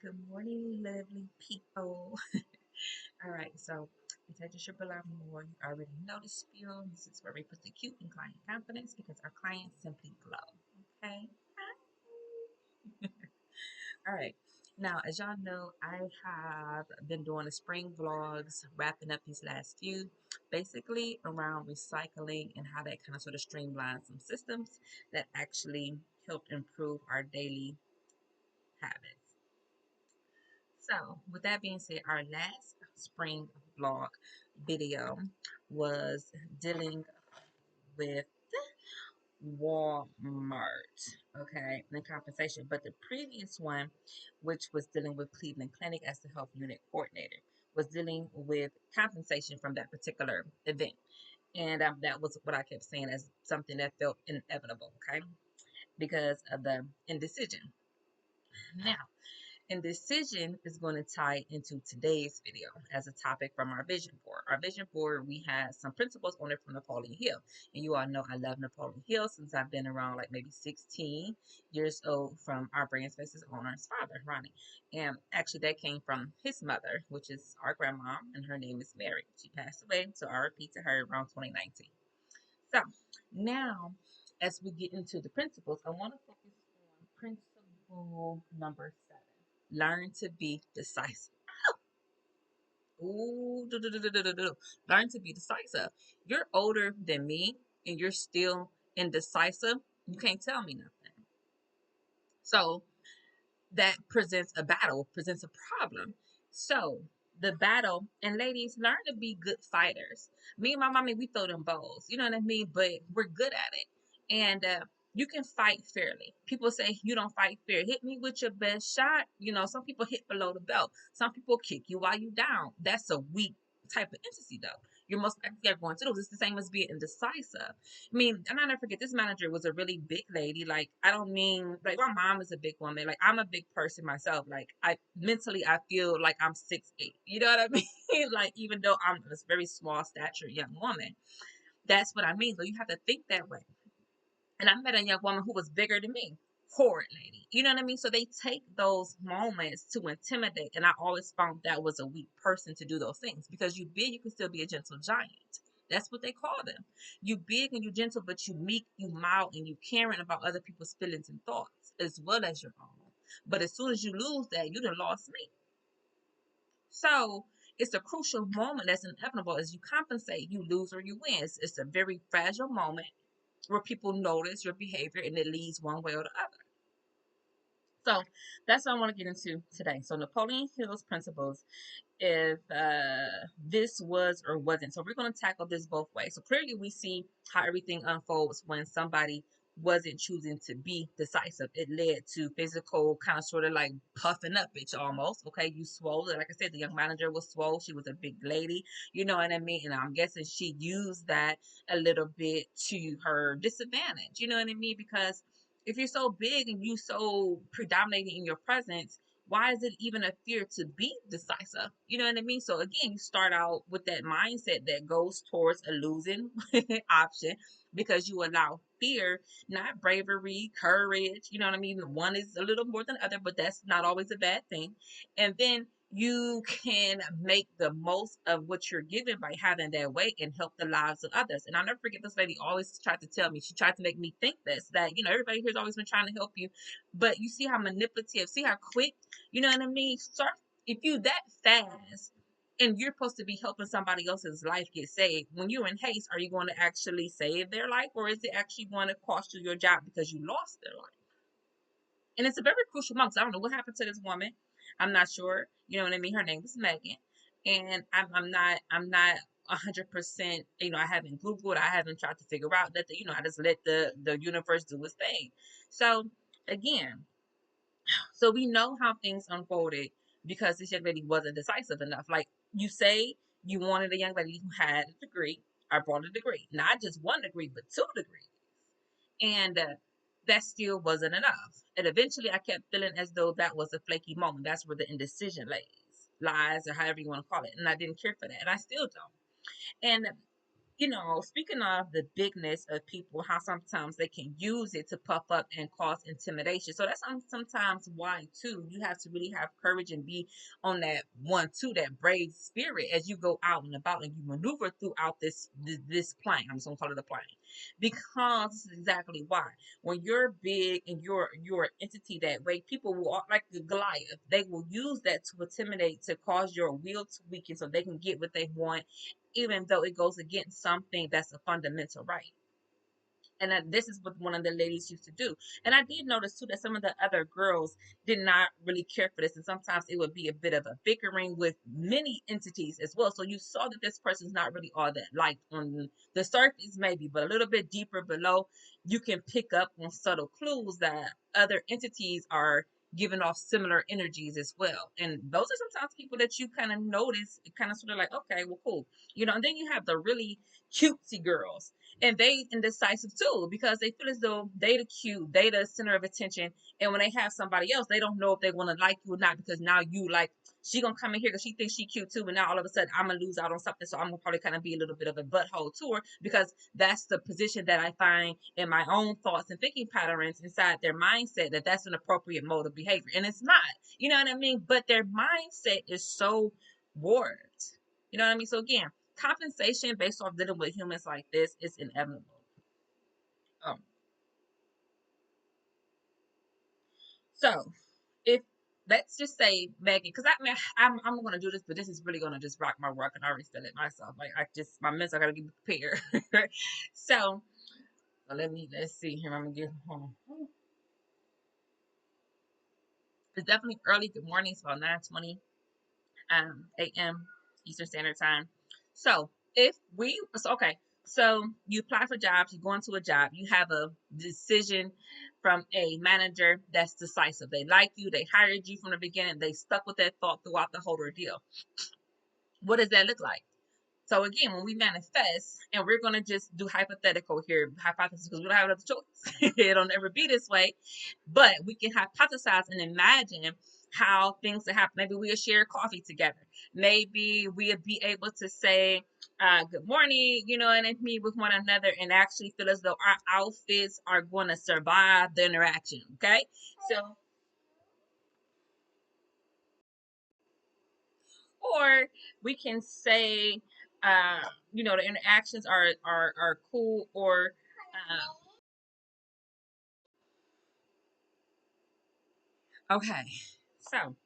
Good morning, lovely people. All right, so we take the strip a lot more. You already know the spiel. This is where we put the cute in client confidence because our clients simply glow. Okay. All right. Now, as y'all know, I have been doing the spring vlogs, wrapping up these last few, basically around recycling and how that kind of sort of streamlines some systems that actually help improve our daily habits. So, with that being said, our last spring vlog video was dealing with Walmart, okay, and compensation. But the previous one, which was dealing with Cleveland Clinic as the health unit coordinator, was dealing with compensation from that particular event. And that was what I kept saying as something that felt inevitable, okay, because of the indecision. Now, and decision is going to tie into today's video as a topic from our vision board. Our vision board, we had some principles on it from Napoleon Hill. And you all know I love Napoleon Hill since I've been around like maybe 16 years old from our brand space's owner's father, Ronnie. And actually that came from his mother, which is our grandma, and her name is Mary. She passed away, so RIP to her around 2019. So now, as we get into the principles, I want to focus on principle number 7. Learn to be decisive. Ooh, learn to be decisive. You're older than me and you're still indecisive. You can't tell me nothing. So that presents a battle, presents a problem. So the battle, and ladies, learn to be good fighters. Me and my mommy, we throw them bows, you know what I mean? But we're good at it. And you can fight fairly. People say you don't fight fair. Hit me with your best shot. You know, some people hit below the belt. Some people kick you while you down. That's a weak type of entity, though. You're most likely going to lose. It's the same as being indecisive. I mean, and I'll never forget this manager was a really big lady. Like, I don't mean like my mom is a big woman. Like, I'm a big person myself. Like, I mentally I feel like I'm 6'8". You know what I mean? Like, even though I'm a very small stature young woman, that's what I mean. So you have to think that way. And I met a young woman who was bigger than me. Horrid lady. You know what I mean? So they take those moments to intimidate. And I always found that was a weak person to do those things because you big, you can still be a gentle giant. That's what they call them. You big and you gentle, but you meek, you mild, and you caring about other people's feelings and thoughts as well as your own. But as soon as you lose that, you done lost me. So it's a crucial moment that's inevitable as you compensate, you lose or you win. It's a very fragile moment where people notice your behavior and it leads one way or the other. So that's what I want to get into today. So Napoleon Hill's principles, if this was or wasn't. So we're going to tackle this both ways. So clearly we see how everything unfolds when somebody wasn't choosing to be decisive. It led to physical kind of sort of like puffing up bitch almost. Okay, you swole. Like I said, the young manager was swole. She was a big lady. You know what I mean? And I'm guessing she used that a little bit to her disadvantage. You know what I mean? Because if you're so big and you so predominating in your presence, why is it even a fear to be decisive? You know what I mean? So again, you start out with that mindset that goes towards a losing option because you allow fear, not bravery, courage. You know what I mean? One is a little more than the other, but that's not always a bad thing. And then you can make the most of what you're given by having that way and help the lives of others. And I'll never forget this lady always tried to tell me, she tried to make me think this, that, you know, everybody here's always been trying to help you, but you see how manipulative, see how quick, you know what I mean? Start, if you that fast and you're supposed to be helping somebody else's life get saved, when you're in haste, are you going to actually save their life or is it actually going to cost you your job because you lost their life? And it's a very crucial moment. So I don't know what happened to this woman. I'm not sure. You know what I mean? Her name was Megan. And I'm not 100%, you know, I haven't Googled, I haven't tried to figure out that, you know, I just let the universe do its thing. So again, so we know how things unfolded because this young lady wasn't decisive enough. Like you say, you wanted a young lady who had a degree. I brought a degree, not just one degree, but 2 degrees, and that still wasn't enough. And eventually, I kept feeling as though that was a flaky moment. That's where the indecision lies, or however you want to call it. And I didn't care for that, and I still don't. And speaking of the bigness of people, how sometimes they can use it to puff up and cause intimidation. So that's sometimes why too you have to really have courage and be on that one too, that brave spirit as you go out and about and you maneuver throughout this plane. I'm just gonna call it a plane because this is exactly why. When you're big and you're an entity that way, people will like the Goliath. They will use that to intimidate to cause your will to weaken so they can get what they want even though it goes against something that's a fundamental right. And this is what one of the ladies used to do. And I did notice too that some of the other girls did not really care for this. And sometimes it would be a bit of a bickering with many entities as well. So you saw that this person's not really all that liked on the surface, maybe, but a little bit deeper below, you can pick up on subtle clues that other entities are giving off similar energies as well. And those are sometimes people that you kind of notice, kind of sort of like, okay, well, cool. And then you have the really cutesy girls and they indecisive too because they feel as though they the cute, they the center of attention, and when they have somebody else, they don't know if they want to like you or not because now you like she gonna come in here because she thinks she cute too, but now all of a sudden I'm gonna lose out on something, so I'm gonna probably kind of be a little bit of a butthole to her because that's the position that I find in my own thoughts and thinking patterns inside their mindset that that's an appropriate mode of behavior, and it's not. You know what I mean? But their mindset is so warped. You know what I mean? So again, compensation based off dealing with humans like this is inevitable. Um, so if let's just say Megan, because I mean I'm gonna do this, but this is really gonna just rock my work, and I already said it myself. Like I just my mental, I gotta get prepared. So let's see here. I'm gonna get home. It's definitely early. Good morning. It's about 9:20 a.m. Eastern Standard Time. So if we so okay, so you apply for jobs, you go into a job, you have a decision from a manager that's decisive. They like you, they hired you from the beginning, they stuck with that thought throughout the whole ordeal. What does that look like? So again, when we manifest, and we're gonna just do hypothetical here, hypothesis, because we don't have another choice. It'll never be this way, but we can hypothesize and imagine how things will happen. Maybe we'll share coffee together. Maybe we'll be able to say good morning, and meet with one another and actually feel as though our outfits are going to survive the interaction. Okay, so or we can say the interactions are cool, or okay. So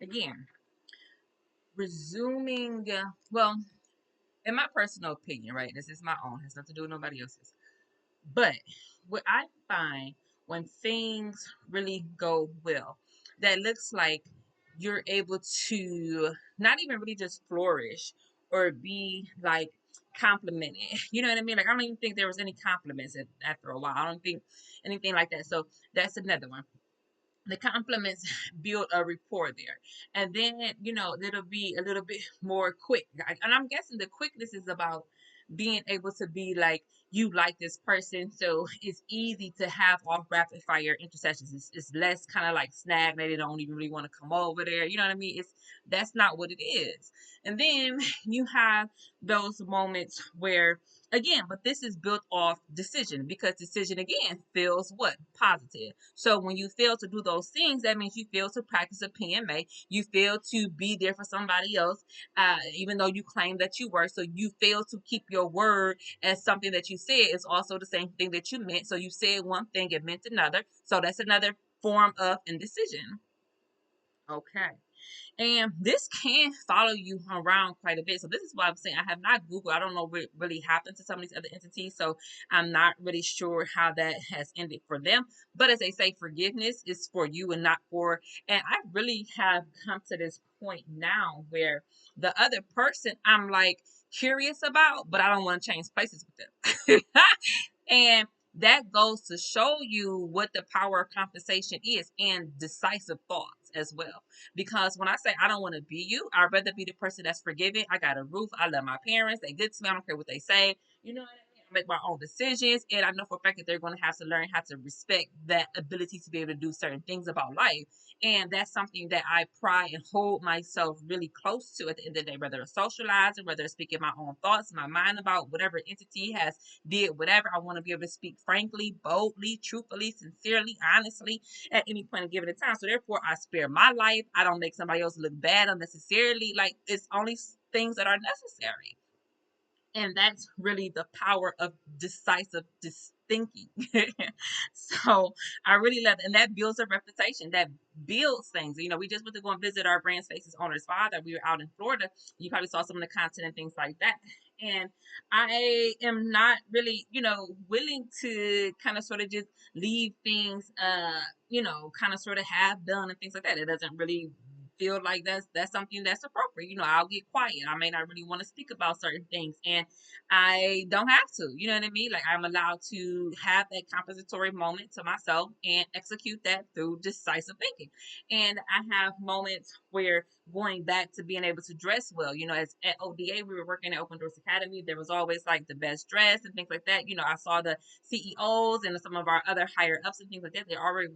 again, resuming, well, in my personal opinion, right, this is my own, has nothing to do with nobody else's, but what I find when things really go well, that looks like you're able to not even really just flourish or be like complimented. You know what I mean? Like I don't even think there was any compliments after a while. I don't think anything like that. So that's another one. The compliments build a rapport there, and then it'll be a little bit more quick. And I'm guessing the quickness is about being able to be like you like this person, so it's easy to have off rapid fire intercessions. It's less kind of like snag, they don't even really want to come over there. You know what I mean? It's That's not what it is. And then you have those moments where, again, but this is built off decision, because decision again feels what? Positive. So when you fail to do those things, that means you fail to practice a PMA. You fail to be there for somebody else, even though you claim that you were. So you fail to keep your word, as something that you said is also the same thing that you meant. So you said one thing, it meant another. So that's another form of indecision. Okay. And this can follow you around quite a bit. So this is why I'm saying I have not Googled. I don't know what really happened to some of these other entities. So I'm not really sure how that has ended for them. But as they say, forgiveness is for you and not for. And I really have come to this point now where the other person I'm like curious about, but I don't want to change places with them. And that goes to show you what the power of compensation is, and decisive thoughts as well. Because when I say I don't want to be you, I'd rather be the person that's forgiving. I got a roof. I love my parents. They good to me. I don't care what they say. You know what I mean? make my own decisions, and I know for a fact that they're going to have to learn how to respect that ability to be able to do certain things about life. And that's something that I pride and hold myself really close to at the end of the day, whether it's socializing, whether it's speaking my own thoughts, my mind about whatever entity has did whatever. I want to be able to speak frankly, boldly, truthfully, sincerely, honestly at any point in given time. So therefore, I spare my life. I don't make somebody else look bad unnecessarily. Like, it's only things that are necessary. And that's really the power of decisive thinking. So I really love, and that builds a reputation, that builds things. You know, we just went to go and visit our brand spaces owner's father. We were out in Florida. You probably saw some of the content and things like that. And I am not really, willing to kind of sort of just leave things, kind of sort of have done and things like that. It doesn't really feel like that's something that's appropriate. I'll get quiet. I may not really want to speak about certain things, and I don't have to. You know what I mean? Like, I'm allowed to have that compensatory moment to myself and execute that through decisive thinking. And I have moments where going back to being able to dress well, as at ODA, we were working at Open Doors Academy. There was always like the best dress and things like that. I saw the CEOs and some of our other higher ups and things like that. They already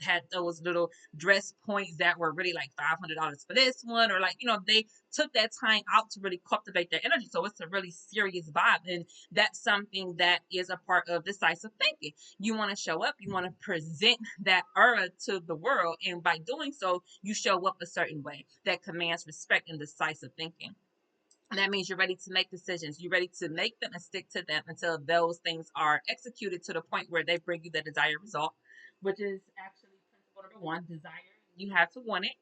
had those little dress points that were really like $500 for this one, or like, they took that time out to really cultivate their energy. So it's a really serious vibe. And that's something that is a part of decisive thinking. You want to show up, you want to present that aura to the world. And by doing so, you show up a certain way that commands respect and decisive thinking. And that means you're ready to make decisions. You're ready to make them and stick to them until those things are executed to the point where they bring you the desired result, which is actually principle number one: desire. You have to want it.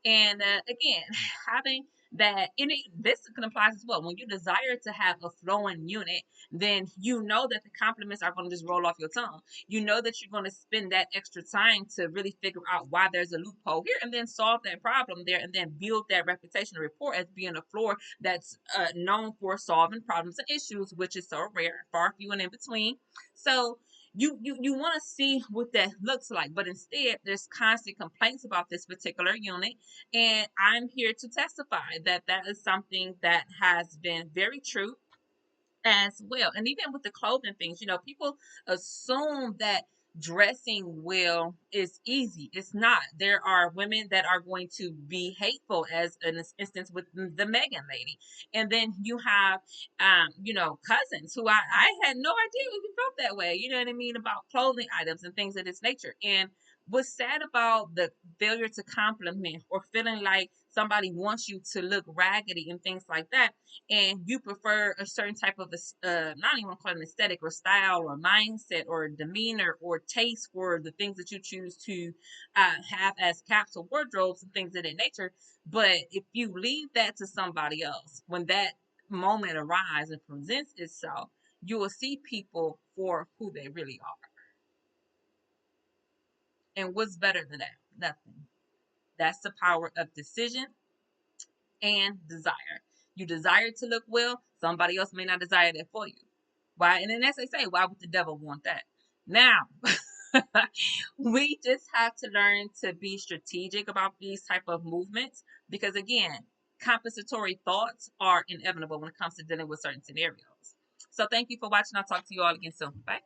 And again, having that in it, this can apply as well. When you desire to have a flowing unit, then you know that the compliments are going to just roll off your tongue. You know that you're going to spend that extra time to really figure out why there's a loophole here, and then solve that problem there, and then build that reputation and rapport as being a floor that's known for solving problems and issues, which is so rare, far few and in between. So you want to see what that looks like, but instead there's constant complaints about this particular unit, and I'm here to testify that that is something that has been very true as well. And even with the clothing things, people assume that dressing well is easy. It's not. There are women that are going to be hateful, as an instance with the Megan lady. And then you have, cousins who I had no idea even felt that way, you know what I mean, about clothing items and things of this nature. And what's sad about the failure to compliment, or feeling like somebody wants you to look raggedy and things like that, and you prefer a certain type of not even call it an aesthetic or style or mindset or demeanor or taste for the things that you choose to have as caps or wardrobes and things of that nature. But if you leave that to somebody else, when that moment arises and presents itself, you will see people for who they really are. And what's better than that? Nothing. That's the power of decision and desire. You desire to look well, somebody else may not desire that for you. Why? And then as they say, why would the devil want that? Now, we just have to learn to be strategic about these type of movements, because again, compensatory thoughts are inevitable when it comes to dealing with certain scenarios. So thank you for watching. I'll talk to you all again soon. Bye.